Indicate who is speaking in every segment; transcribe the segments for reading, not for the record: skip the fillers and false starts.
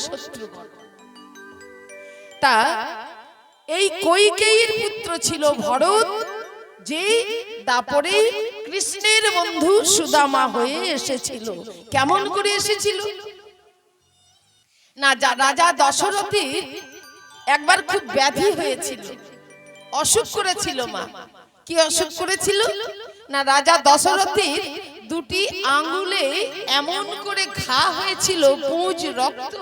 Speaker 1: শত্রুগণ। তা এই কৈকেয়ীর পুত্র ছিল ভরত, যে দাপরে কৃষ্ণের বন্ধু সুদামা হয়ে এসেছিল। কেমন করে এসেছিল না, রাজা দশরথীর একবার খুব ব্যাধি হয়েছিল, অসুখ করেছিল। মা কি অসুখ করেছিল না, রাজা দশরথীর দুটি আঙ্গুলে এমন করে ঘা হয়েছিল, পুঁজ রক্ত,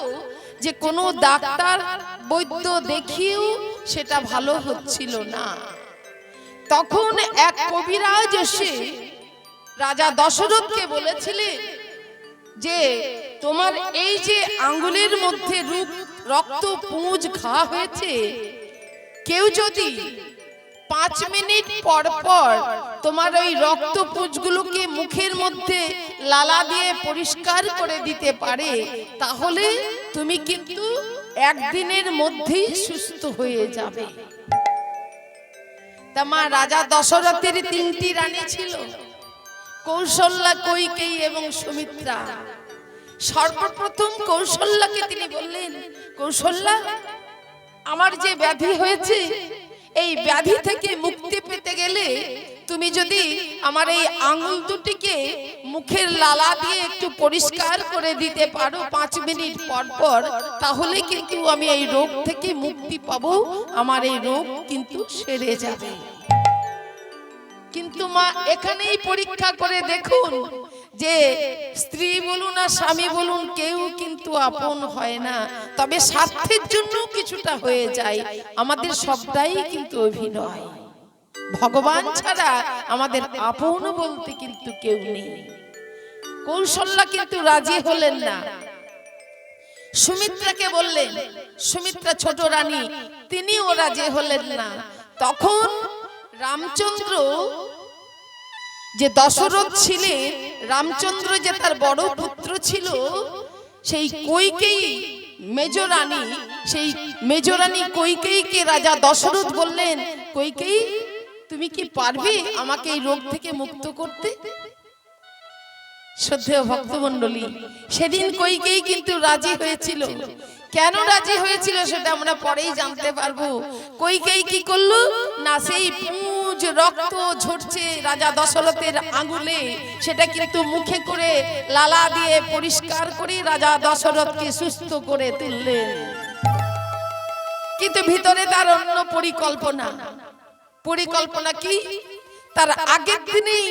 Speaker 1: যে কোনো ডাক্তার বৈদ্য দেখিয়েও সেটা ভালো হচ্ছিল না। তখন এক কবিরাজ এসে রাজা দশরথকে বলেছিলেন যে তোমার এই যে আঙ্গুলের মধ্যে রক্ত পুঁজ ঘা হয়েছে, কেউ যদি 5 মিনিট পর পর তোমার ওই রক্ত পুঁজগুলোকে মুখের মধ্যে লালা দিয়ে পরিষ্কার করে দিতে পারে, তাহলে তুমি কিন্তু একদিনের মধ্যেই সুস্থ হয়ে যাবে। তা মা, রাজা দশরথের 3টি রানী ছিল, কৌশল্যা, কৈকেয়ী এবং সুমিত্রা। সর্বপ্রথম কৌশল্যাকে তিনি বললেন, কৌশল্যা, আমার যে ব্যাধি হয়েছে, এই ব্যাধি থেকে মুক্তি পেতে গেলে তুমি যদি আমার এই আঙ্গুল দুটিকে মুখের লালা দিয়ে একটু পরিষ্কার করে দিতে পারো 5 মিনিট পর পর, তাহলে কিন্তু আমি এই রোগ থেকে মুক্তি পাবো, আমার এই রোগ কিন্তু সেরে যাবে। কিন্তু মা, এখানেই পরীক্ষা করে দেখুন যে স্ত্রী বলুন আর স্বামী বলুন, কেউ কিন্তু আপন হয় না, তবে স্বার্থের জন্য কিছুটা হয়ে যায়। আমাদের সবটাই কিন্তু অভিনয়, ভগবান ছাড়া আমাদের আপন বলতে কিন্তু কেউ নেই। কৌশল্যা কিন্তু রাজি হলেন না, সুমিত্রাকে বললেন, সুমিত্রা ছোট রানী, তিনিও রাজি হলেন না। তখন রামচন্দ্র যে দশরথ ছিলেন, রামচন্দ্র যে তার বড় পুত্র ছিল, সেই কৈকেয়ী মেজরানী, সেই মেজরানী কৈকেয়ীকে রাজা দশরথ বললেন, কৈকেয়ী, তুমি কি পারবে আমাকে এই রোগ থেকে মুক্ত করতে? শ্রদ্ধেয় ভক্তমণ্ডলী, সেদিন কৈকেয়ী কিন্তু রাজি হয়েছিল। কেন রাজি হয়েছিল সেটা আমরা পরেই জানতে পারবো। কৈকেয়ী কি করলো না, সেই পুঁজ রক্ত ঝরছে রাজা দশরথের আঙ্গুলে, সেটা কিন্তু মুখে করে লালা দিয়ে পরিষ্কার করে রাজা দশরথকে সুস্থ করে তুললেন। কিন্তু ভিতরে তার অন্য পরিকল্পনা কি? তার আগের দিনেই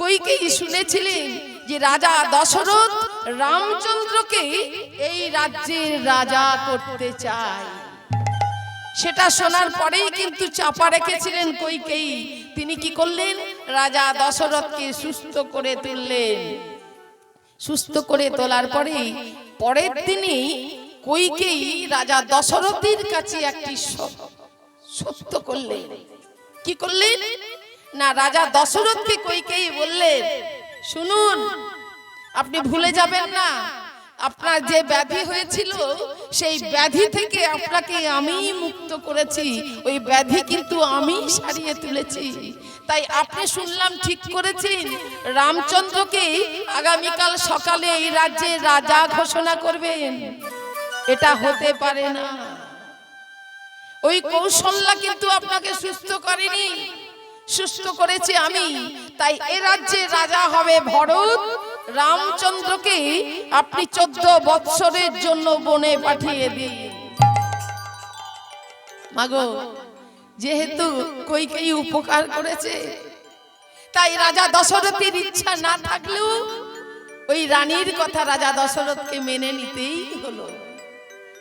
Speaker 1: কৈকেয়ী শুনেছিলেন যে রাজা দশরথ রামচন্দ্রকে এই রাজ্যের রাজা করতে চায়। সেটা শোনার পরেই কিন্তু চাপা রেখেছিলেন কৈকেয়ী। তিনি কি করলেন, রাজা দশরথকে সুস্থ করে তুললেন। সুস্থ করে তোলার পরেই পরের দিনই কৈকেয়ী রাজা দশরথের কাছে একটি সত্য করলেন। কি করলেন না, রাজা দশরথকে কৈকেয়ী বললেন, শুনুন, আপনি ভুলে যাবেন না, আপনার যে ব্যাধি হয়েছিল, সেই ব্যাধি থেকে আপনাকে আমি মুক্ত করেছি, ওই ব্যাধি কিন্তু আমি সারিয়ে তুলেছি। তাই আপনি শুনলাম ঠিক করেছেন, রামচন্দ্রকে আগামীকাল সকালে এই রাজ্যের রাজা ঘোষণা করবেন। এটা হতে পারে না। ওই কৌশল্যা কিন্তু আপনাকে সুস্থ করেনি, সুস্থ করেছে আমি। তাই এ রাজ্যে রাজা হবে ভরত। রামচন্দ্রকে আপনি 14 বৎসরের জন্য বনে পাঠিয়ে দিন। মাগো, যেহেতু কৈকেয়ী উপকার করেছে, তাই রাজা দশরথের ইচ্ছা না থাকলেও ওই রানীর কথা রাজা দশরথকে মেনে নিতেই হলো।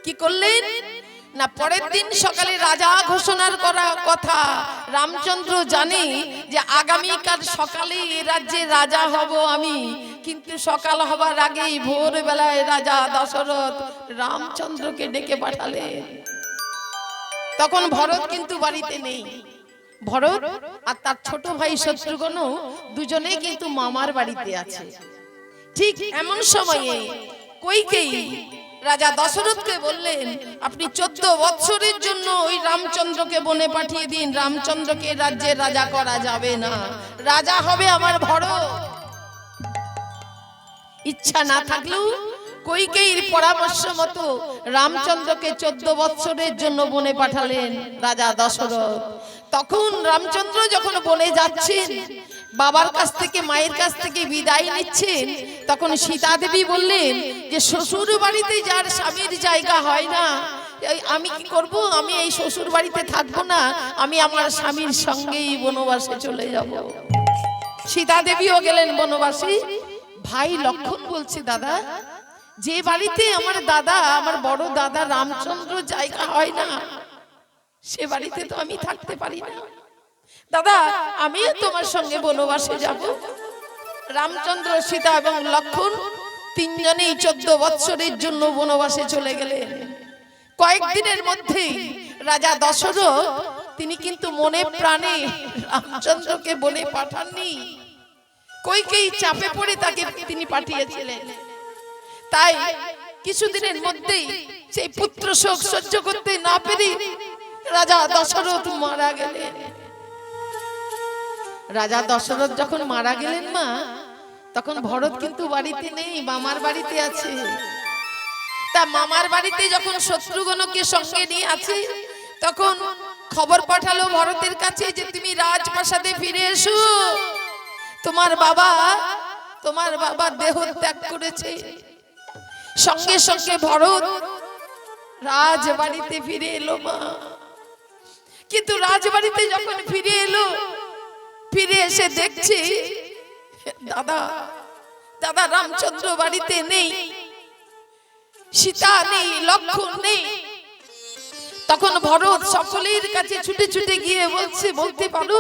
Speaker 1: কি করলেন না, পরের দিন সকালে রাজা ঘোষণার করা কথা। রামচন্দ্র জানে যে আগামীকাল সকালে এই রাজ্যে রাজা হব আমি, কিন্তু সকাল হবার আগেই ভোরবেলায় রাজা দশরথ রামচন্দ্রকে ডেকে পাঠালেন। তখন ভরত কিন্তু বাড়িতে নেই। ভরত আর তার ছোট ভাই শত্রুঘ্ন দুজনেই কিন্তু মামার বাড়িতে আছে। ঠিক এমন সময়ে কৈকেয়ী রাজা দশরথকে বললেন, আপনি 14 বৎসরের জন্য ওই রামচন্দ্রকে বনে পাঠিয়ে দিন। রামচন্দ্রকে রাজ্যের রাজা করা যাবে না, রাজা হবে আমার ভরত। ইচ্ছা না থাকলেও কইকেয়ীর পরামর্শ মতো রামচন্দ্রকে 14 বৎসরের জন্য বনে পাঠালেন রাজা দশরথ। তখন রামচন্দ্র যখন বনে যাচ্ছেন, বাবার কাছ থেকে মায়ের কাছ থেকে বিদায় নিচ্ছেন, তখন সীতা দেবী বললেন যে শ্বশুর বাড়িতে যার স্বামীর জায়গা হয় না, আমি কি করব, আমি এই শ্বশুর বাড়িতে থাকবো না, আমি আমার স্বামীর সঙ্গেই বনবাসে চলে যাব। সীতা দেবীও গেলেন বনবাসী। ভাই লক্ষণ বলছে, দাদা, যে বাড়িতে আমার দাদা, আমার বড় দাদা রামচন্দ্র জায়গা হয় না, সে বাড়িতে তো আমি থাকতে পারি না। দাদা, আমিও তোমার সঙ্গে বনবাসে যাব। রামচন্দ্র, সীতা এবং লক্ষণ তিনজনেই 14 বৎসরের জন্য বনবাসে চলে গেলেন। কয়েকদিনের মধ্যেই রাজা দশরথ তিনি কিন্তু মনে প্রাণে রামচন্দ্রকে বনে পাঠাননি, কইকেয়ী চাপে পড়ে তাকে তিনি পাঠিয়েছিলেন। তাই কিছুদিনের মধ্যেই সেই পুত্র শোক সহ্য করতে না পেরে রাজা দশরথ মারা গেলেন। রাজা দশরথ যখন মারা গেলেন মা, তখন ভরত কিন্তু বাড়িতে নেই, মামার বাড়িতে আছে। তা মামার বাড়িতে যখন শত্রুঘ্নকে সঙ্গে নিয়ে আছে, তখন খবর পাঠালো ভরতের কাছে যে তুমি রাজপ্রাসাদে ফিরে এসো, তোমার বাবা দেহ ত্যাগ করেছে। সঙ্গে সঙ্গে ভরত রাজবাড়িতে ফিরে এলো মা। কিন্তু রাজবাড়িতে যখন ফিরে এলো, ফিরে এসে দেখছি দাদা রামচন্দ্র বাড়িতে নেই, সীতা নেই, লক্ষণ নেই। তখন ভরত সকলের কাছে ছুটে ছুটে গিয়ে বলছে, বলতে পারো,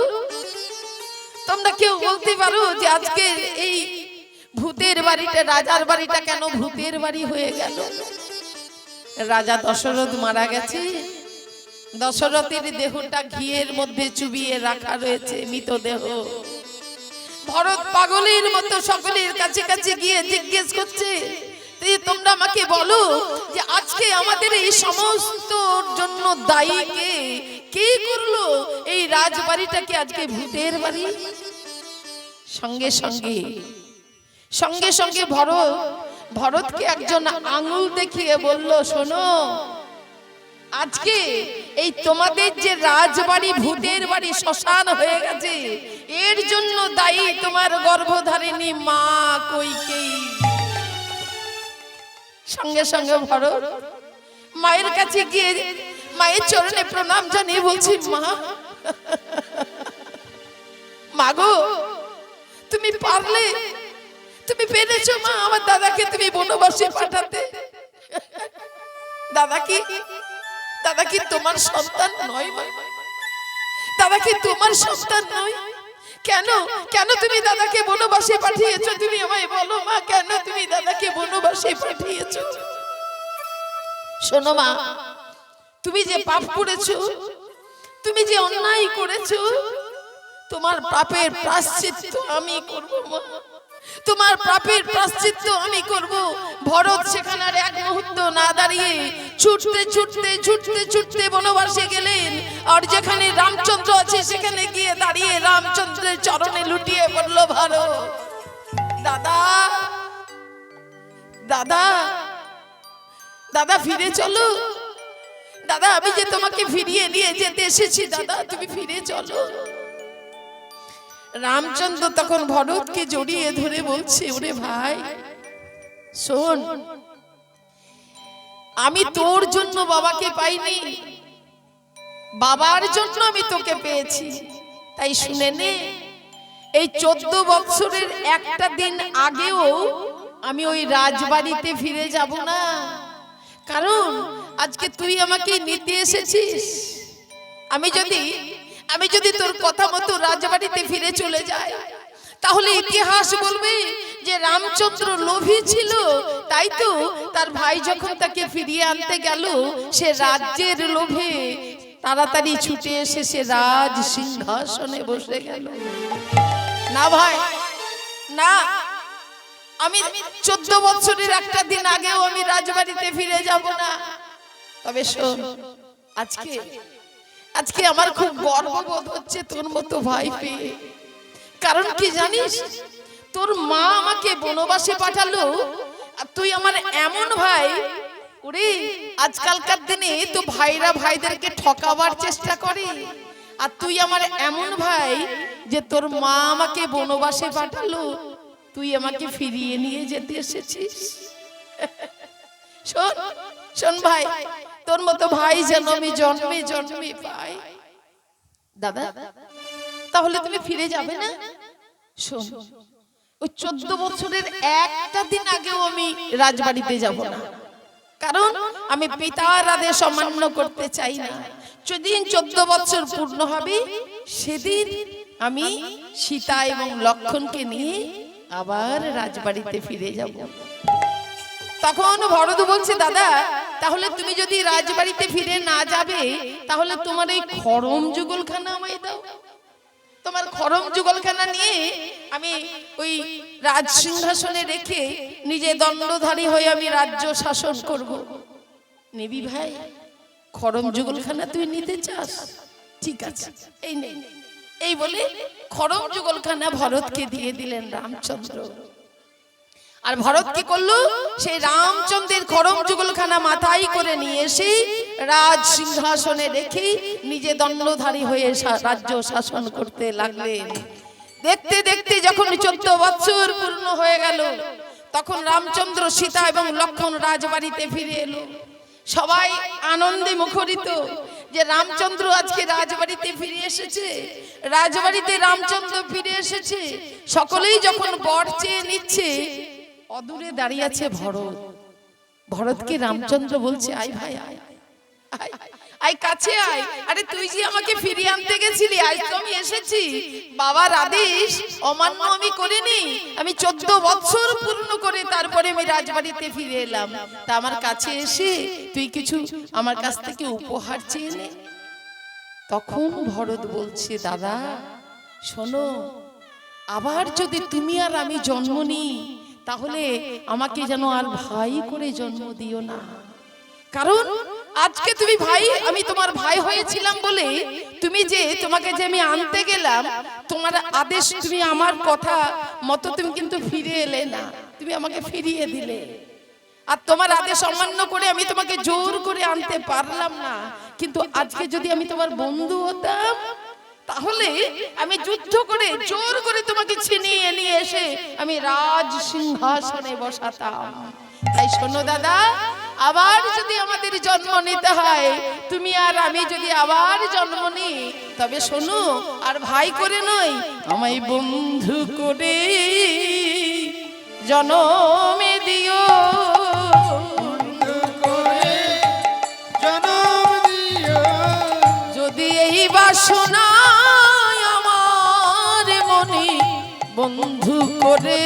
Speaker 1: তোমরা কেউ বলতে পারো যে আজকে এই ভূতের বাড়িটা, রাজার বাড়িটা কেন ভূতের বাড়ি হয়ে গেল? রাজা দশরথ মারা গেছে, দশরথের দেহটা ঘিয়ের মধ্যে চুবিয়ে রাখা রয়েছে, মৃতদেহ। ভরত পাগলের মতো সকলের কাছে কাছে গিয়ে জিজ্ঞেস করছে, তোমরা আমাকে বলো যে আজকে আমাদের এই সমস্ত জন্য দায়ী কে? কে করলো এই রাজবাড়িটাকে আজকে ভূতের বাড়ি? সঙ্গে সঙ্গে ভরতকে একজন আঙুল দেখিয়ে বলল, শোনো, আজকে এই তোমাদের যে রাজবাড়ি ভূতের বাড়ি শ্মশান হয়ে গেছে, এর জন্য দায়ী তোমার গর্ভধারিণী মা কইকেয়ী। সঙ্গে সঙ্গে ভরত মায়ের কাছে গিয়ে মায়ের চরণে প্রণাম জানিয়ে বলছি, মা গো, তুমি পারলে, তুমি পেরেছো মা আমার দাদাকে তুমি বনবাসে পাঠাতে। দাদা কি তোমার সন্তান নয় মা? দাদা কি তোমার সন্তান নয়? কেন তুমি দাদাকে বনবাসে পাঠিয়েছো? তুমি আমায় বলো মা, কেন তুমি দাদাকে বনবাসে পাঠিয়েছো? শোনো মা, তুমি যে পাপ করেছো, তুমি যে অন্যায় করেছো, তোমার পাপের প্রায়শ্চিত্ত আমি করব মা, তোমার পাপের প্রায়শ্চিত্ত আমি করব। ভরত সেখানে আর এক মুহূর্ত না দাঁড়িয়ে ছুটতে বনবাসে গেলেন। আর যেখানে রামচন্দ্র আছে সেখানে গিয়ে দাঁড়িয়ে রামচন্দ্রের চরণে লুটিয়ে পড়ল ভরত। দাদা ফিরে চলো, দাদা আমি যে তোমাকে ফিরিয়ে নিয়ে যেতে এসেছি, দাদা তুমি ফিরে চলো। রামচন্দ্র তখন ভরতকে জড়িয়ে ধরে বলছে, ওরে ভাই শোন, আমি তোর জন্য বাবাকে পাইনি, বাবার জন্য আমি তোকে পেয়েছি। তাই শুনে নে, এই 14 বৎসরের একটা দিন আগেও আমি ওই রাজবাড়িতে ফিরে যাব না, কারণ আজকে তুই আমাকে নিতে এসেছিস। আমি যদি তোর কথা মতো রাজবাড়িতে ফিরে চলে যাই, তাহলে ইতিহাস বলবে যে রামচন্দ্র লোভী ছিল, তাই তো তার ভাই যখন তাকে ফিরিয়ে আনতে গেল, সে রাজ্যের লোভে তাড়াতাড়ি ছুটে এসে সে রাজ সিংহাসনে বসে গেল। না ভাই না, আমি 14 বছরের একটা দিন আগেও আমি রাজবাড়িতে ফিরে যাব না। তবে শোন, আজকে আমার খুব গর্ববোধ হচ্ছে তোর মতো ভাই পেয়ে। কারণ কি জানিস, তোর মা আমাকে বনবাসে পাঠালো, আর তুই আমার এমন ভাই, ওরে আজকালকার দিনে তো ভাইরা ভাইদেরকে ঠকাবার চেষ্টা করে, আর তুই আমার এমন ভাই যে তোর মা আমাকে বনবাসে পাঠালো, তুই আমাকে ফিরিয়ে নিয়ে যেতে এসেছিস। শোন শোন ভাই, তোর মতো ভাই যেন আমি জন্মে জন্মে পাই। দাদা তাহলে তুমি ফিরে যাবে না? শোন, ওই 14 বছরের একটা দিন আগেও আমি রাজবাড়িতে যাব না, কারণ আমি পিতার আদেশ অমান্য করতে চাই না। যেদিন 14 বছর পূর্ণ হবে সেদিন আমি সীতা এবং লক্ষণকে নিয়ে আবার রাজবাড়িতে ফিরে যাব। তখন ভরত বলছে, দাদা তাহলে তুমি যদি রাজবাড়িতে ফিরে না যাবে তাহলে তোমার এই খড়ম যুগলখানা আমায় দাও। তোমার খড়ম যুগলখানা নিয়ে আমি ওই রাজ সিংহাসনে রেখে নিজে দণ্ডধারী হয়ে আমি রাজ্য শাসন করব। নেবি ভাই? খড়ম যুগলখানা তুই নিতে চাস? ঠিক আছে, এই নে। এই বলে খড়ম যুগলখানা ভরতকে দিয়ে দিলেন রামচন্দ্র। আর ভরত কি করলো? সেই রামচন্দ্রের খড়ম যুগলখানা মাথায় করে নিয়ে এসে রাজ সিংহাসনে রেখে নিজে দণ্ডধারী হয়ে রাজ্য শাসন করতে লাগলেন। দেখতে দেখতে যখন 14 বছর পূর্ণ হয়ে গেল, তখন রামচন্দ্র, সীতা এবং লক্ষণ রাজবাড়িতে ফিরে এলো। সবাই আনন্দে মুখরিত যে রামচন্দ্র আজকে রাজবাড়িতে ফিরে এসেছে, রাজবাড়িতে রামচন্দ্র ফিরে এসেছে। সকলেই যখন বর চেয়ে নিচ্ছে, অদূরে দাঁড়িয়ে আছে ভরত। ভরতকে রামচন্দ্র বলছে, আয় ভাই আয়, আয় আয় কাছে আয়। আরে তুই যে আমাকে ফিরিয়ে আনতে গেছিলি, আজ তো আমি এসেছি। বাবার আদেশ অমান্য আমি করিনি, আমি 14 বছর পূর্ণ করে তারপরে আমি রাজবাড়িতে ফিরে এলাম। তা আমার কাছে এসে তুই কিছু আমার কাছ থেকে উপহার চেয়ে নে। তখন ভরত বলছে, দাদা শোনো, আবার যদি তুমি আর আমি জন্ম নিই তাহলে আমাকে যেন আর ভাই করে জন্ম দিও না, কারণ আজকে তুমি ভাই, আমি তোমার ভাই হয়েছিলাম বলে তুমি যে তোমাকে যে আমি আনতে গেলাম, তোমার আদেশ, তুমি আমার কথা মতো তুমি কিন্তু ফিরে এলে না, তুমি আমাকে ফিরিয়ে দিলে। আর তোমার আদেশ অমান্য করে আমি তোমাকে জোর করে আনতে পারলাম না। কিন্তু আজকে যদি আমি তোমার বন্ধু হতাম তাহলে আমি যুদ্ধ করে জোর করে তোমাকে ছিনিয়ে নিয়ে এসে আমি রাজ সিংহাসনে বসাতাম। তাই শোনো দাদা, আবার যদি আমাদের জন্ম নিতে হয়, তুমি আর আমি যদি আবার জন্ম নিই, তবে শোনো, আর ভাই করে নয়, আমায় বন্ধু করে জনমে দিও, যদি এই বাসনা আমার মনে বন্ধু করে